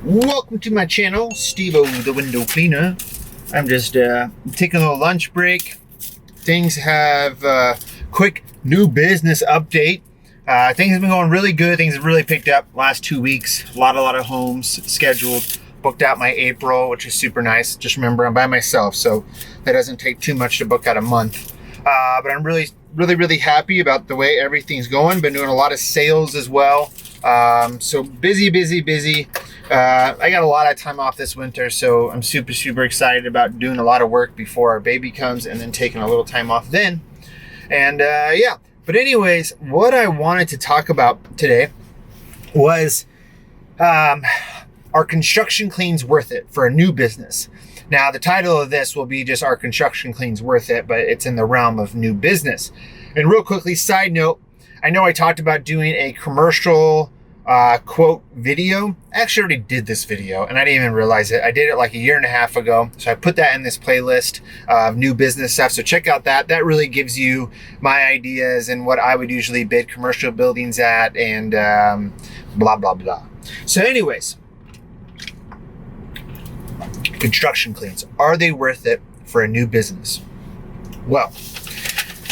Welcome to my channel, SteveO the Window Cleaner. I'm just taking a little lunch break. Things have quick new business update. Things have been going really good. Things have really picked up last 2 weeks. A lot of homes scheduled. Booked out my April, which is super nice. Just remember, I'm by myself, so that doesn't take too much to book out a month. But I'm really happy about the way everything's going. Been doing a lot of sales as well. So busy. I got a lot of time off this winter, so I'm super excited about doing a lot of work before our baby comes and then taking a little time off then. And yeah, but anyways, what I wanted to talk about today was are construction cleans worth it for a new business? Now, the title of this will be just, are construction cleans worth it? But it's in the realm of new business. And real quickly, side note, I know I talked about doing a commercial quote video. I actually already did this video and I didn't even realize it. I did it like 1.5 years ago. So I put that in this playlist of new business stuff. So check out that. That really gives you my ideas and what I would usually bid commercial buildings at and blah. So anyways, construction cleans, are they worth it for a new business? Well,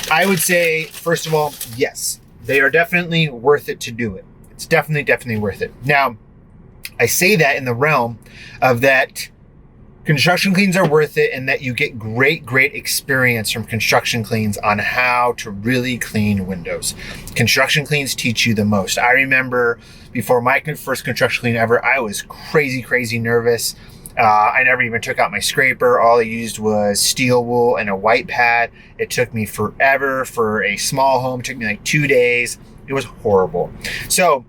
I would say, first of all, yes, they are definitely worth it to do it. It's definitely worth it. Now, I say that in the realm of that construction cleans are worth it and that you get great experience from construction cleans on how to really clean windows. Construction cleans teach you the most. I remember before my first construction clean ever, I was crazy nervous. I never even took out my scraper. All I used was steel wool and a white pad. It took me forever for a small home. It took me like 2 days. It was horrible. So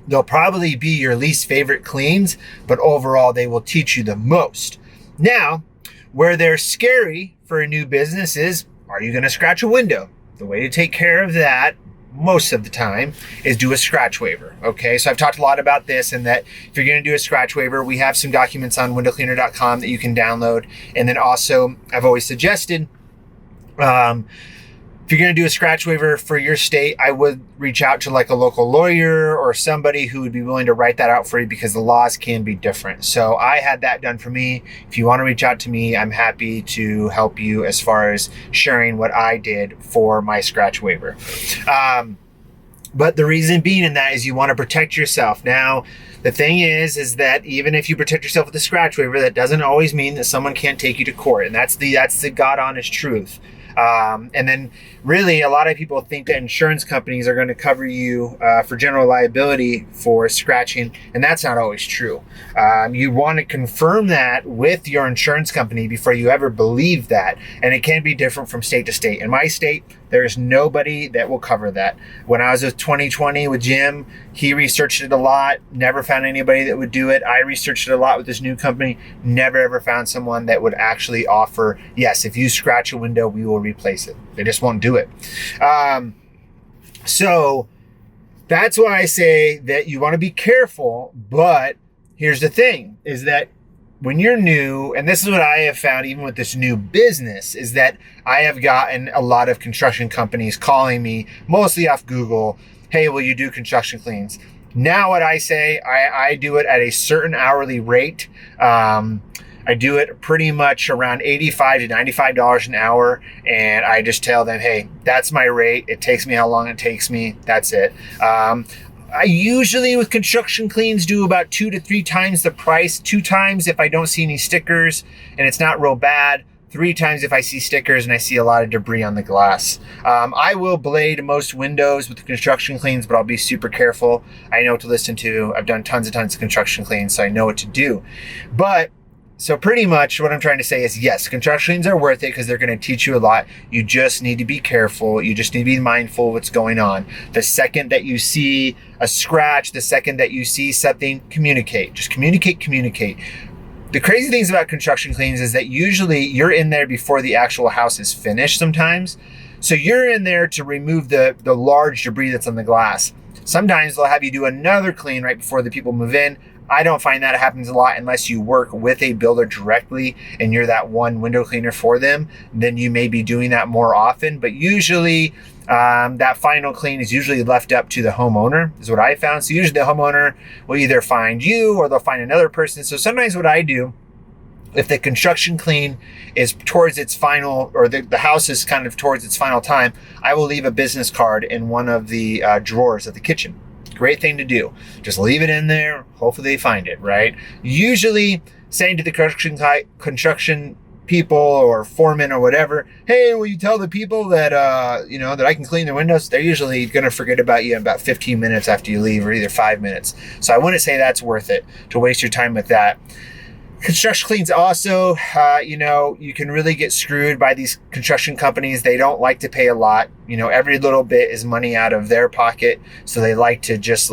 they'll probably be your least favorite cleans, but overall they will teach you the most. Now, where they're scary for a new business is, are you going to scratch a window? The way to take care of that most of the time is do a scratch waiver. Okay, so I've talked a lot about this, and that if you're going to do a scratch waiver, we have some documents on windowcleaner.com that you can download. And then also, I've always suggested, if you're going to do a scratch waiver for your state, I would reach out to like a local lawyer or somebody who would be willing to write that out for you, because the laws can be different. So I had that done for me. If you want to reach out to me, I'm happy to help you as far as sharing what I did for my scratch waiver. But the reason being in that is you want to protect yourself. Now, the thing is that even if you protect yourself with a scratch waiver, that doesn't always mean that someone can't take you to court. And that's the God honest truth. And then really a lot of people think that insurance companies are going to cover you for general liability for scratching, and that's not always true. You want to confirm that with your insurance company before you ever believe that, and it can be different from state to state. In my state, there's nobody that will cover that. When I was with 2020 with Jim, he researched it a lot, never found anybody that would do it. I researched it a lot with this new company, never ever found someone that would actually offer, yes, if you scratch a window, we will replace it. They just won't do it. So that's why I say that you want to be careful. But here's the thing, is that when you're new, and this is what I have found even with this new business, is that I have gotten a lot of construction companies calling me, mostly off Google, hey, will you do construction cleans? Now what I say, I do it at a certain hourly rate. I do it pretty much around $85 to $95 an hour. And I just tell them, hey, that's my rate. It takes me how long it takes me. That's it. I usually with construction cleans do about 2 to 3 times the price. 2 times if I don't see any stickers and it's not real bad. 3 times if I see stickers and I see a lot of debris on the glass. I will blade most windows with the construction cleans, but I'll be super careful. I know what to listen to. I've done tons of construction cleans, so I know what to do. But so pretty much what I'm trying to say is, yes, construction cleans are worth it because they're going to teach you a lot. You just need to be careful. You just need to be mindful of what's going on. The second that you see a scratch, the second that you see something, communicate. Just communicate. The crazy things about construction cleans is that usually you're in there before the actual house is finished sometimes. So you're in there to remove the large debris that's on the glass. Sometimes they'll have you do another clean right before the people move in. I don't find that happens a lot unless you work with a builder directly and you're that one window cleaner for them. Then you may be doing that more often, but usually that final clean is usually left up to the homeowner, is what I found. So usually the homeowner will either find you or they'll find another person. So sometimes what I do, if the construction clean is towards its final, or the house is kind of towards its final time, I will leave a business card in one of the drawers of the kitchen. Great thing to do. Just leave it in there. Hopefully they find it, right? Usually saying to the construction people or foreman or whatever, hey, will you tell the people that, that I can clean their windows? They're usually going to forget about you in about 15 minutes after you leave, or either 5 minutes. So I wouldn't say that's worth it to waste your time with that. Construction cleans also, you can really get screwed by these construction companies. They don't like to pay a lot. Every little bit is money out of their pocket. So they like to just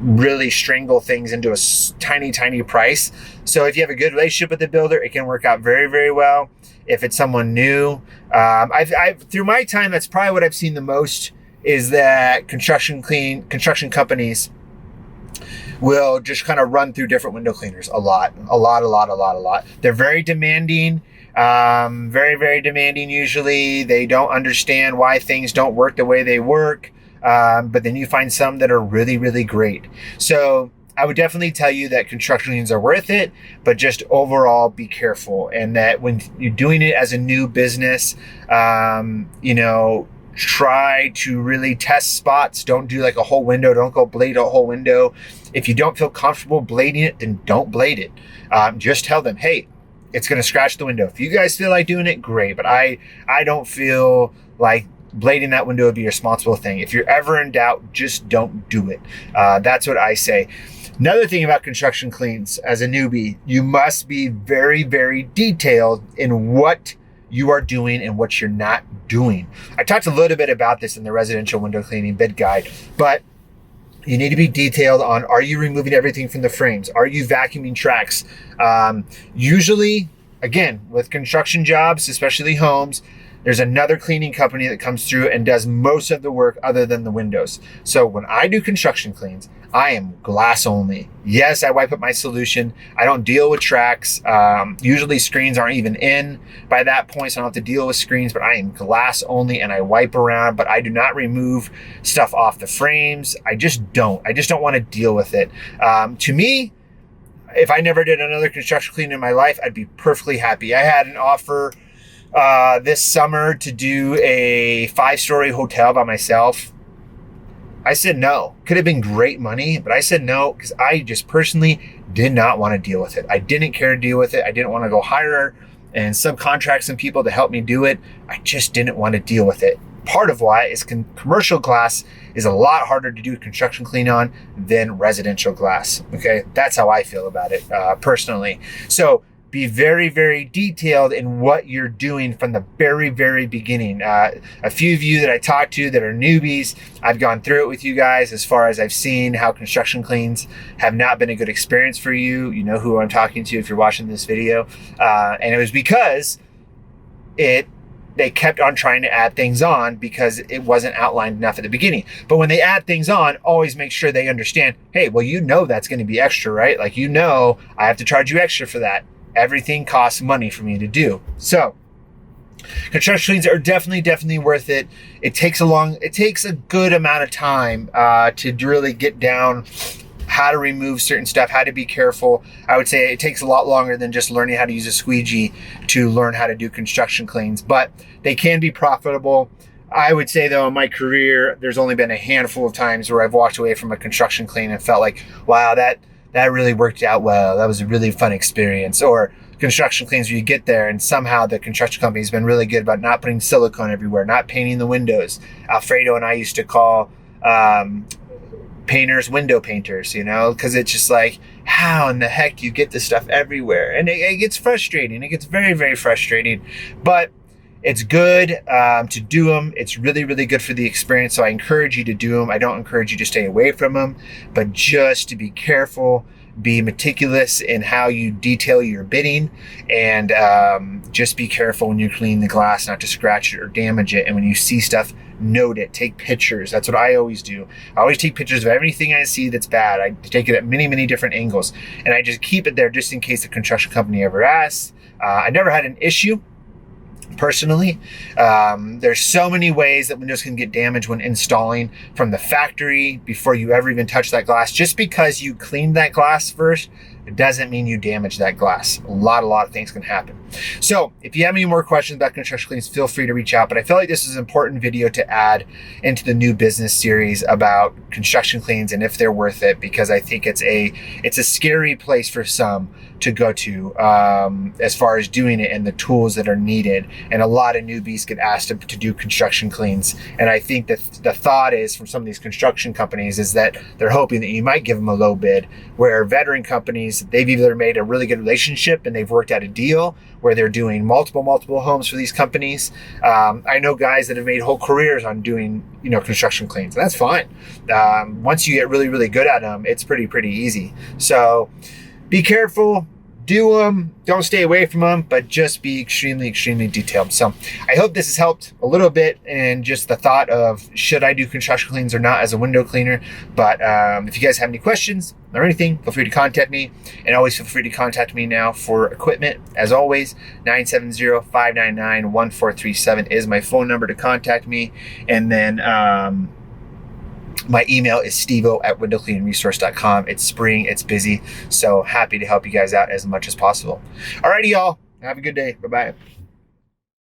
really strangle things into a tiny, tiny price. So if you have a good relationship with the builder, it can work out very, very well. If it's someone new, I've through my time, that's probably what I've seen the most, is that construction companies will just kind of run through different window cleaners a lot. They're very demanding, very, very demanding usually. They don't understand why things don't work the way they work, but then you find some that are really, really great. So I would definitely tell you that construction cleans are worth it, but just overall be careful. And that when you're doing it as a new business, try to really test spots. Don't do like a whole window. Don't go blade a whole window. If you don't feel comfortable blading it, then don't blade it. Just tell them, hey, it's going to scratch the window. If you guys feel like doing it, great. But I don't feel like blading that window would be a responsible thing. If you're ever in doubt, just don't do it. That's what I say. Another thing about construction cleans as a newbie, you must be very, very detailed in what you are doing and what you're not doing. I talked a little bit about this in the residential window cleaning bid guide, but you need to be detailed on, are you removing everything from the frames? Are you vacuuming tracks? Usually, again, with construction jobs, especially homes, there's another cleaning company that comes through and does most of the work other than the windows. So when I do construction cleans, I am glass only. Yes, I wipe up my solution. I don't deal with tracks. Usually screens aren't even in by that point, so I don't have to deal with screens, but I am glass only and I wipe around, but I do not remove stuff off the frames. I just don't want to deal with it. To me, if I never did another construction clean in my life, I'd be perfectly happy. I had an offer this summer to do a 5-story hotel by myself. I said no. Could have been great money, but I said no because I just personally did not want to deal with it. I didn't care to deal with it. I didn't want to go hire and subcontract some people to help me do it. I just didn't want to deal with it. Part of why is commercial glass is a lot harder to do construction clean on than residential glass. Okay, that's how I feel about it personally. So be very, very detailed in what you're doing from the very, very beginning. A few of you that I talked to that are newbies, I've gone through it with you guys as far as I've seen how construction cleans have not been a good experience for you. You know who I'm talking to if you're watching this video. And it was because they kept on trying to add things on because it wasn't outlined enough at the beginning. But when they add things on, always make sure they understand, hey, well, that's going to be extra, right? Like, I have to charge you extra for that. Everything costs money for me to do. So construction cleans are definitely worth it. It takes a good amount of time to really get down how to remove certain stuff, how to be careful. I would say it takes a lot longer than just learning how to use a squeegee to learn how to do construction cleans, but they can be profitable. I would say though, in my career, there's only been a handful of times where I've walked away from a construction clean and felt like, wow, that really worked out well. That was a really fun experience. Or construction cleans where you get there and somehow the construction company has been really good about not putting silicone everywhere, not painting the windows. Alfredo and I used to call painters window painters, because it's just like, how in the heck do you get this stuff everywhere? And it gets frustrating. It gets very, very frustrating. But it's good to do them. It's really, really good for the experience. So I encourage you to do them. I don't encourage you to stay away from them, but just to be careful, be meticulous in how you detail your bidding, and just be careful when you clean the glass not to scratch it or damage it. And when you see stuff, note it, take pictures. That's what I always do. I always take pictures of everything I see that's bad. I take it at many, many different angles, and I just keep it there just in case the construction company ever asks. I never had an issue personally. There's so many ways that windows can get damaged when installing from the factory before you ever even touch that glass. Just because you cleaned that glass first, it doesn't mean you damage that glass. A lot of things can happen. So if you have any more questions about construction cleans, feel free to reach out. But I feel like this is an important video to add into the new business series about construction cleans and if they're worth it, because I think it's a scary place for some to go to as far as doing it and the tools that are needed. And a lot of newbies get asked to do construction cleans. And I think that the thought is from some of these construction companies is that they're hoping that you might give them a low bid, where veteran companies, they've either made a really good relationship and they've worked out a deal where they're doing multiple homes for these companies. I know guys that have made whole careers on doing, construction cleans, and that's fine. Once you get really good at them, it's pretty easy. So be careful, do them, don't stay away from them, but just be extremely detailed. So I hope this has helped a little bit in just the thought of, should I do construction cleans or not as a window cleaner? But if you guys have any questions or anything, feel free to contact me, and always feel free to contact me now for equipment. As always, 970-599-1437 is my phone number to contact me. And then my email is steveo@windowcleaningresource.com. It's spring, it's busy, so happy to help you guys out as much as possible. Alrighty, y'all. Have a good day. Bye-bye.